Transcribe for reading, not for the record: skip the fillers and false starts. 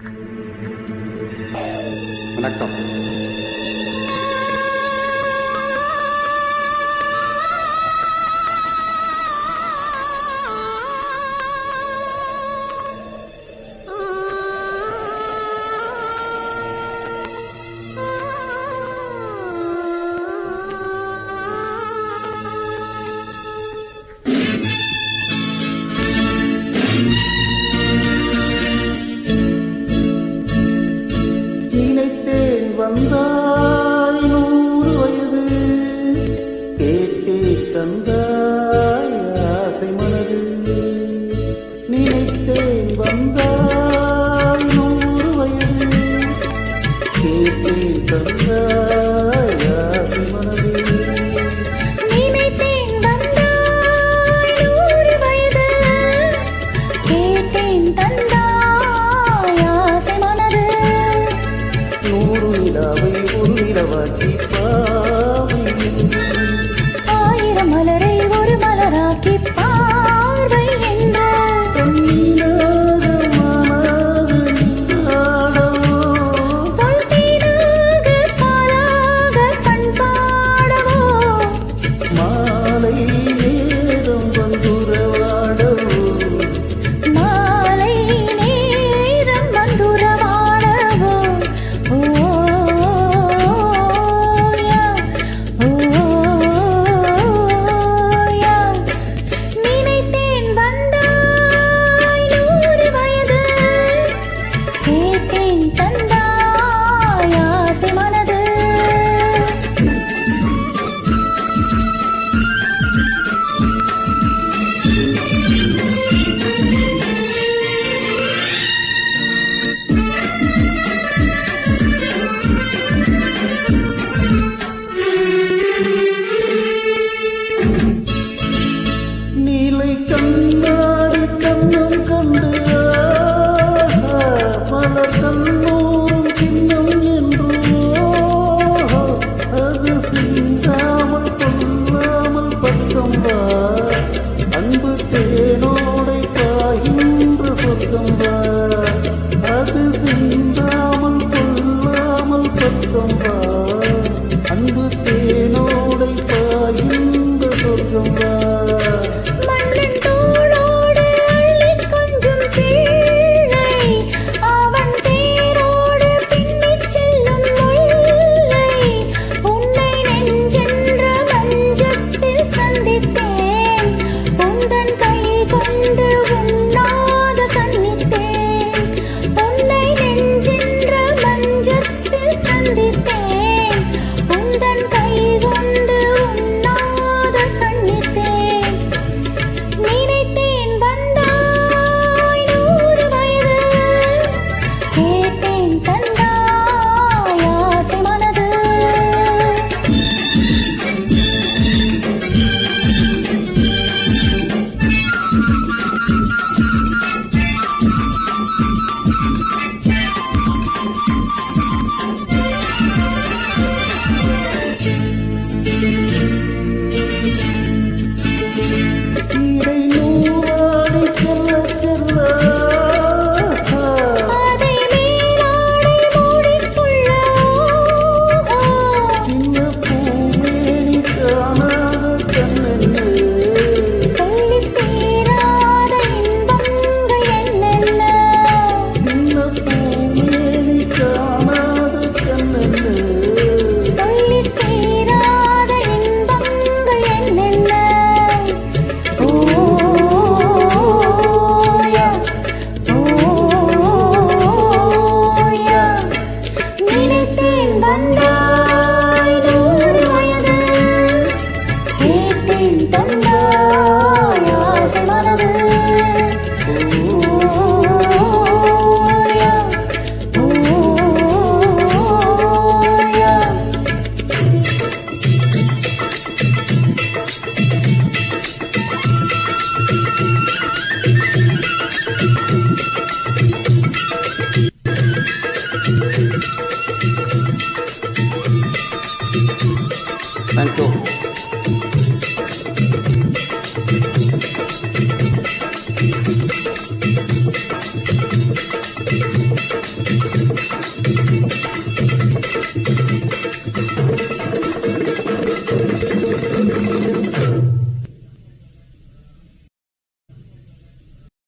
வணக்கம். நினைத்தேன் வந்தாய் 100 வயது, கேட்டே தந்தாய் ஆசை மனது. நினைத்தேன் வந்தாய் 100 வயது, கேட்டே தந்தாய் ஆசை மனது. நினைத்தேன் வந்தாய் 100 வயது, கேட்டேன் தந்தாய் ஆசை மனது. 100 நிலாவை ஒரு நிலவாக்கி பாவையில், 1000 மலரை ஒரு மலராக்கி பார்வை என்ற கண்ணீராக மாறாத நீராடவோ, சொல் தேனாக பாலாக பண்பாடவோ, மாலை நேரம் வந்துறவாடவோ, மாலை நேரம் வந்துறவாடவோ. ஓயா, ஓயா, நினைத்தேன் வந்தாய் 100 வயது, கேட்டேன் தந்தாய் ஆசை மனது. நீலை கண்ணாடி கண்ணம் கண்டு மலர் கண்ணூரும் கிண்ணம் என்று, அது சிந்தாமல் கொல்லாமல் பக்கம் வா, அன்பு தேனோடை பாய்கின்ற சொர்க்கம் வா, அது சிந்தாமல் கொல்லாமல் பக்கம் வா, அன்பு தேனோடை பாய்கின்ற சொர்க்கம் வா. மண்ணின் தோளோடு அள்ளிக் கொஞ்சும் பிள்ளை, அவன் தேரோடு பின்னிச் செல்லும் முல்லை. உன்னை நெஞ்சென்ற மஞ்சத்தில் சந்தித்தேன், உந்தன் கை கொண்டு உண்ணாத கண்ணித்தேன். உன்னை நெஞ்சென்ற மஞ்சத்தில் சந்தித்தேன், உந்தன் கை கொண்டு உண்ணாத கண்ணித்தேன். நினைத்தேன் வந்தாய் 100 வயது, கேட்டேன் தந்தாய் ஆசை மனது. இடை நூறாடி செல்ல செல்ல, அதை மேலாடை மூடிக்கொள்ள, சின்ன பூமேனி காணாத கண்ணென்ன, சொல்லித் தீராத இன்பங்கள் என்னென்ன. சின்ன பூமேனி காணாத கண்ணென்ன, சொல்லித் தீராத இன்பங்கள் என்னென்ன. ஓயா, ஓயா, நினைத்தேன் வந்தாய் 100 வயது, கேட்டேன் தந்தாய் ஆசை மனது. ஓயா, ஓயா, தேங்க்யூ.